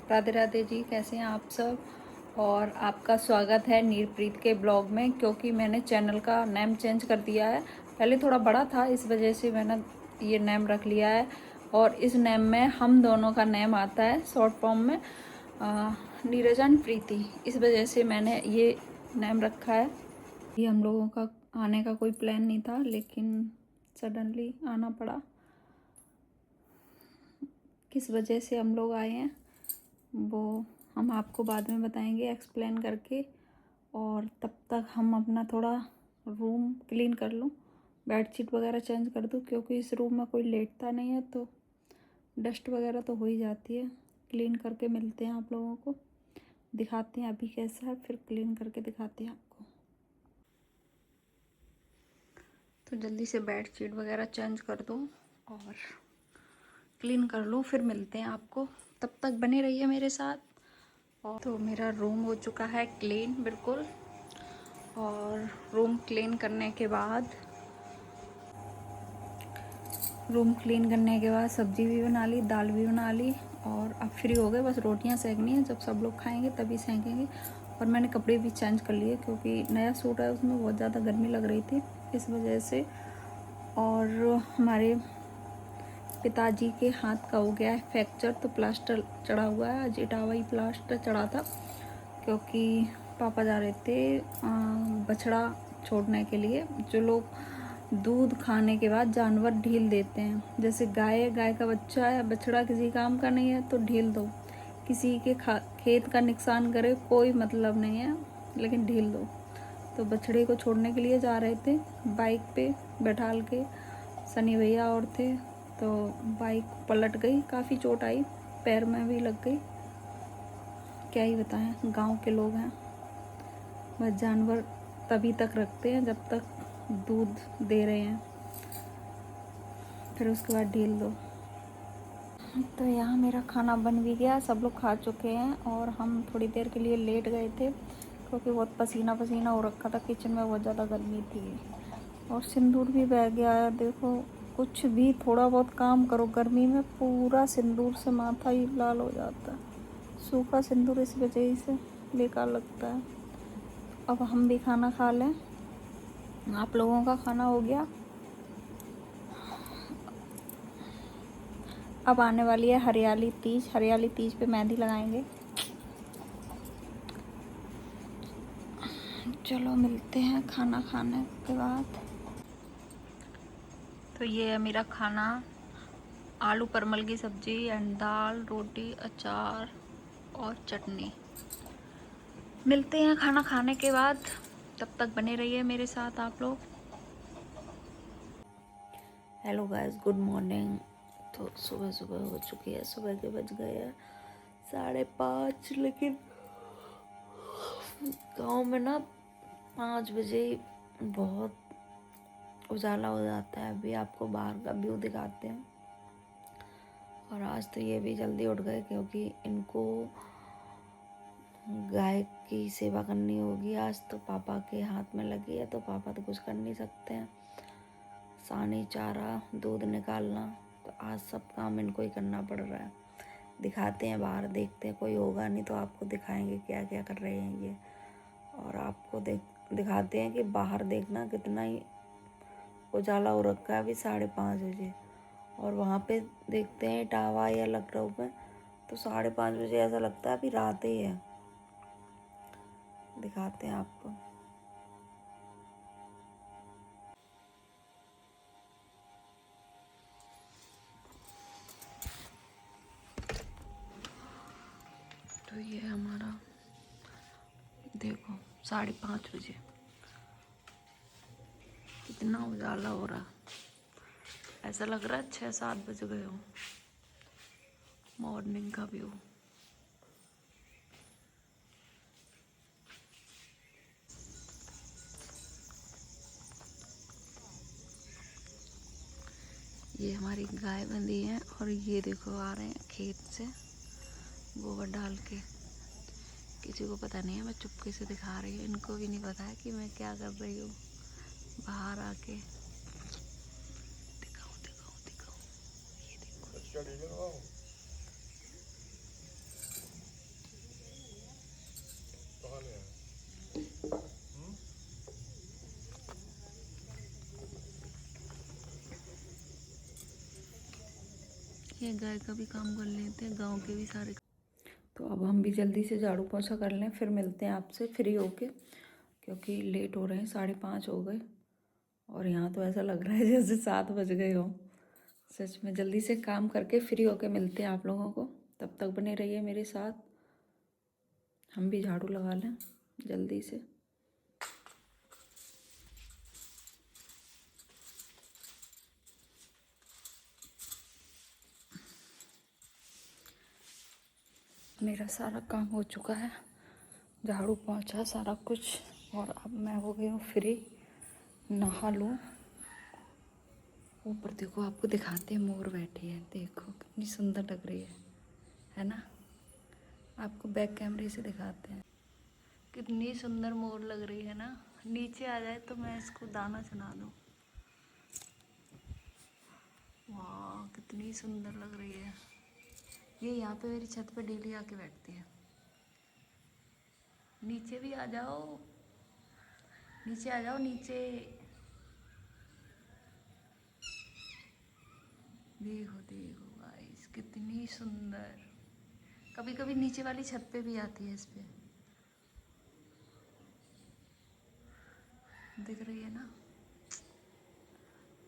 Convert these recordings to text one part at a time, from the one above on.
राधे राधे जी, कैसे हैं आप सब। और आपका स्वागत है नीरप्रीत के ब्लॉग में। क्योंकि मैंने चैनल का नेम चेंज कर दिया है, पहले थोड़ा बड़ा था, इस वजह से मैंने ये नेम रख लिया है। और इस नेम में हम दोनों का नेम आता है शॉर्ट फॉर्म में, नीरज एंड प्रीति। इस वजह से मैंने ये नेम रखा है। ये हम लोगों का आने का कोई प्लान नहीं था, लेकिन सडनली आना पड़ा। किस वजह से हम लोग आए हैं वो हम आपको बाद में बताएंगे एक्सप्लेन करके। और तब तक हम अपना थोड़ा रूम क्लीन कर लूँ, बेडशीट वगैरह चेंज कर दूँ, क्योंकि इस रूम में कोई लेटता नहीं है तो डस्ट वगैरह तो हो ही जाती है। क्लीन करके मिलते हैं आप लोगों को, दिखाते हैं अभी कैसा है, फिर क्लीन करके दिखाते हैं आपको। तो जल्दी से बेडशीट वगैरह चेंज कर दो और क्लीन कर लो, फिर मिलते हैं आपको। तब तक बने रहिए मेरे साथ। और तो मेरा रूम हो चुका है क्लीन बिल्कुल। और रूम क्लीन करने के बाद सब्जी भी बना ली, दाल भी बना ली, और अब फ्री हो गए। बस रोटियां सेकनी है, जब सब लोग खाएंगे तभी सेकेंगे। और मैंने कपड़े भी चेंज कर लिए, क्योंकि नया सूट है, उसमें बहुत ज़्यादा गर्मी लग रही थी इस वजह से। और हमारे पिताजी के हाथ का हो गया है फ्रैक्चर, तो प्लास्टर चढ़ा हुआ है। आज इटावा प्लास्टर चढ़ा था, क्योंकि पापा जा रहे थे बछड़ा छोड़ने के लिए। जो लोग दूध खाने के बाद जानवर ढील देते हैं, जैसे गाय का बच्चा है, बछड़ा किसी काम का नहीं है तो ढील दो। किसी के खेत का नुकसान करे कोई मतलब नहीं है, लेकिन ढील दो। तो बछड़े को छोड़ने के लिए जा रहे थे, बाइक पे बैठाल के सनी भैया और थे। तो बाइक पलट गई, काफ़ी चोट आई, पैर में भी लग गई। क्या ही बताएं, गांव के लोग हैं। बस जानवर तभी तक रखते हैं जब तक दूध दे रहे हैं, फिर उसके बाद ढील दो। तो यहाँ मेरा खाना बन भी गया, सब लोग खा चुके हैं। और हम थोड़ी देर के लिए लेट गए थे, क्योंकि बहुत पसीना पसीना हो रखा था, किचन में बहुत ज़्यादा गर्मी थी। और सिंदूर भी बह गया है, देखो। कुछ भी थोड़ा बहुत काम करो गर्मी में, पूरा सिंदूर से माथा ही लाल हो जाता है। सूखा सिंदूर इस वजह से बेकार लगता है। अब हम भी खाना खा लें। आप लोगों का खाना हो गया। अब आने वाली है हरियाली तीज। हरियाली तीज पे मेहंदी लगाएंगे। चलो मिलते हैं खाना खाने के बाद। तो ये है मेरा खाना, आलू परमल की सब्जी एंड दाल, रोटी, अचार और चटनी। मिलते हैं खाना खाने के बाद, तब तक बने रहिए मेरे साथ आप लोग। Hello guys, good morning. तो सुबह सुबह हो चुकी है, सुबह के बज गए हैं 5:30। लेकिन गांव में ना 5 बजे बहुत उजाला हो जाता है। अभी आपको बाहर का व्यू दिखाते हैं। और आज तो ये भी जल्दी उठ गए, क्योंकि इनको गाय की सेवा करनी होगी। आज तो पापा के हाथ में लगी है, तो पापा तो कुछ कर नहीं सकते हैं। सानी, चारा, दूध निकालना, तो आज सब काम इनको ही करना पड़ रहा है। दिखाते हैं बाहर, देखते हैं, कोई होगा नहीं तो आपको दिखाएंगे क्या क्या कर रहे हैं ये। और आपको दिखाते हैं कि बाहर देखना कितना ही उजाला हो रखा है अभी 5:30 बजे। और वहाँ पे देखते हैं टावा या लखनऊ में, तो 5:30 बजे ऐसा लगता है अभी रात ही है। दिखाते हैं आपको। तो ये हमारा, देखो 5:30 बजे कितना उजाला हो रहा, ऐसा लग रहा है 6-7 बज गए हो। मॉर्निंग का व्यू। ये हमारी गाय बंधी है, और ये देखो आ रहे हैं खेत से गोबर डाल के। किसी को पता नहीं है, मैं चुपके से दिखा रही हूँ। इनको भी नहीं पता है कि मैं क्या कर रही हूँ बाहर आके। दिखाऊं दिखाऊं दिखाऊं, ये देखो। ये गाय का भी काम कर लेते हैं, गांव के भी सारे। तो अब हम भी जल्दी से झाड़ू पोछा कर लें, फिर मिलते हैं आपसे फ्री होके, क्योंकि लेट हो रहे हैं, 5:30 हो गए और यहाँ तो ऐसा लग रहा है जैसे 7 बज गए हो। सच में जल्दी से काम करके फ्री होके मिलते हैं आप लोगों को। तब तक बने रहिए मेरे साथ, हम भी झाड़ू लगा लें जल्दी से। मेरा सारा काम हो चुका है, झाड़ू पोंछा सारा कुछ, और अब मैं हो गई हूँ फ्री, नहा लूँ। ऊपर देखो, आपको दिखाते हैं, मोर बैठी है, देखो कितनी सुंदर लग रही है ना। आपको बैक कैमरे से दिखाते हैं, कितनी सुंदर मोर लग रही है ना। नीचे आ जाए तो मैं इसको दाना चुना दूँ। वाह कितनी सुंदर लग रही है। ये यहाँ पे मेरी छत पे डेली आके बैठती है। नीचे भी आ जाओ, नीचे आ जाओ, नीचे देखो देखो गाइस कितनी सुंदर। कभी कभी नीचे वाली छत पे भी आती है, इस पे दिख रही है ना,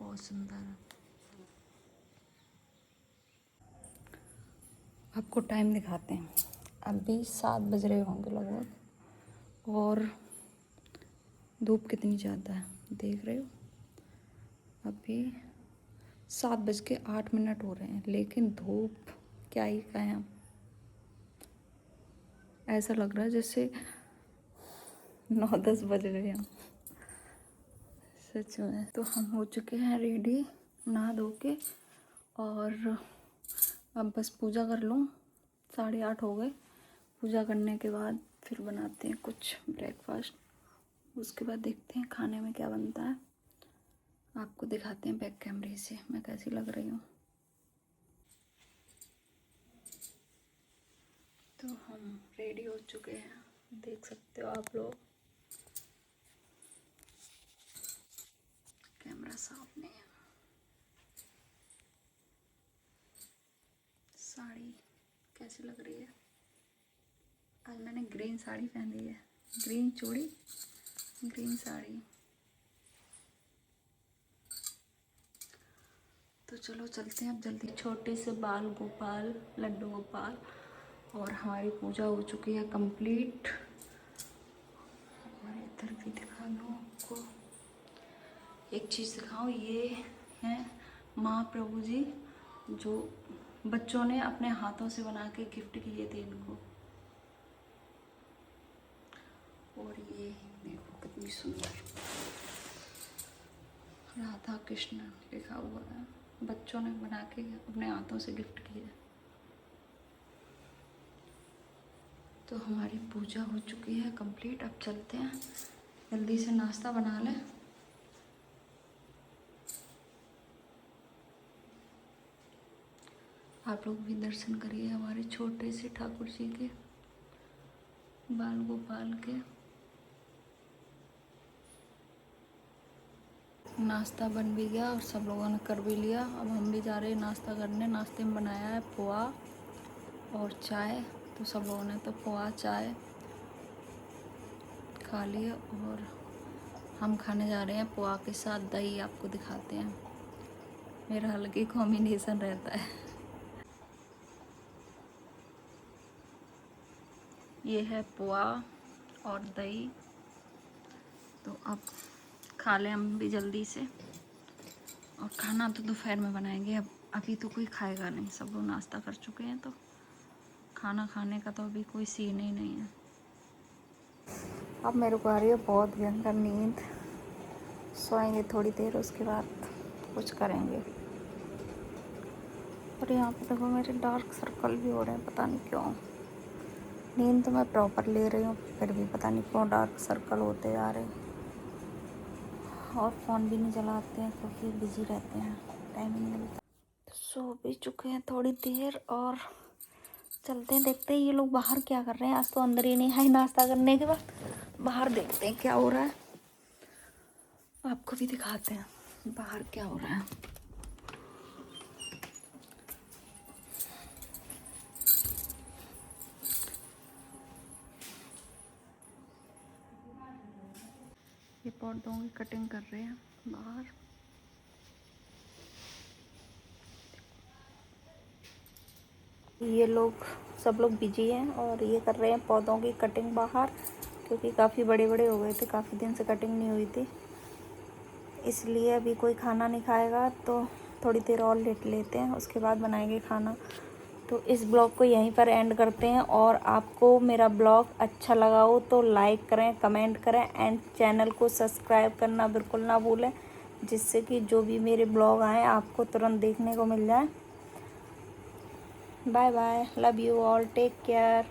बहुत सुंदर। आपको टाइम दिखाते हैं, अभी 7 बज रहे होंगे लगभग, और धूप कितनी ज़्यादा है देख रहे हो। अभी 7:08 हो रहे हैं, लेकिन धूप क्या ही कहें, ऐसा लग रहा है जैसे 9-10 बज गए हैं सच में। तो हम हो चुके हैं रेडी नहा धो के, और अब बस पूजा कर लूँ, 8:30 हो गए। पूजा करने के बाद फिर बनाते हैं कुछ ब्रेकफास्ट, उसके बाद देखते हैं खाने में क्या बनता है। आपको दिखाते हैं बैक कैमरे से मैं कैसी लग रही हूँ। तो हम रेडी हो चुके हैं, देख सकते हो आप लोग। कैमरा साफ नहीं है। साड़ी कैसी लग रही है, आज मैंने ग्रीन साड़ी पहनी है, ग्रीन चूड़ी, ग्रीन साड़ी। तो चलो चलते हैं अब जल्दी। छोटे से बाल गोपाल, लड्डू गोपाल, और हमारी पूजा हो चुकी है कंप्लीट। और इधर भी दिखा दो आपको, एक चीज़ दिखाऊं, ये हैं महाप्रभु जी, जो बच्चों ने अपने हाथों से बना के गिफ्ट किए थे इनको। और ये देखो कितनी सुंदर राधा कृष्ण लिखा हुआ है, बच्चों ने बना के अपने हाथों से गिफ्ट किया। तो हमारी पूजा हो चुकी है कंप्लीट, अब चलते हैं जल्दी से नाश्ता बना लें। आप लोग भी दर्शन करिए हमारे छोटे से ठाकुर जी के, बाल गोपाल के। नाश्ता बन भी गया और सब लोगों ने कर भी लिया। अब हम भी जा रहे हैं नाश्ता करने। नाश्ते में बनाया है पोहा और चाय, तो सब लोगों ने तो पोहा चाय खा लिया, और हम खाने जा रहे हैं पोहा के साथ दही। आपको दिखाते हैं, मेरा अलग ही कॉम्बिनेशन रहता है। ये है पोहा और दही, तो अब खा लें हम भी जल्दी से। और खाना तो दोपहर में बनाएंगे, अब अभी तो कोई खाएगा नहीं, सब लोग नाश्ता कर चुके हैं, तो खाना खाने का तो अभी कोई सीन ही नहीं है। अब मेरे को आ रही है बहुत भयंकर नींद, सोएंगे थोड़ी देर, उसके बाद कुछ करेंगे। और यहाँ पे देखो मेरे डार्क सर्कल भी हो रहे हैं, पता नहीं क्यों। नींद तो मैं प्रॉपर ले रही हूँ, फिर भी पता नहीं क्यों डार्क सर्कल होते जा रहे हैं। और फ़ोन भी नहीं चलाते हैं क्योंकि बिजी रहते हैं, टाइम नहीं मिलता। तो सो भी चुके हैं थोड़ी देर, और चलते हैं देखते हैं ये लोग बाहर क्या कर रहे हैं। आज तो अंदर ही नहीं है, नाश्ता करने के बाद बाहर देखते हैं क्या हो रहा है। आपको भी दिखाते हैं बाहर क्या हो रहा है। ये पौधों की कटिंग कर रहे हैं बाहर। ये लोग सब लोग बिजी हैं और ये कर रहे हैं पौधों की कटिंग बाहर, क्योंकि काफ़ी बड़े बड़े हो गए थे, काफ़ी दिन से कटिंग नहीं हुई थी, इसलिए अभी कोई खाना नहीं खाएगा तो थोड़ी देर और लेट लेते हैं, उसके बाद बनाएंगे खाना। तो इस ब्लॉग को यहीं पर एंड करते हैं, और आपको मेरा ब्लॉग अच्छा लगा हो तो लाइक करें, कमेंट करें एंड चैनल को सब्सक्राइब करना बिल्कुल ना भूलें, जिससे कि जो भी मेरे ब्लॉग आएँ आपको तुरंत देखने को मिल जाए। Bye bye, love you all, take care.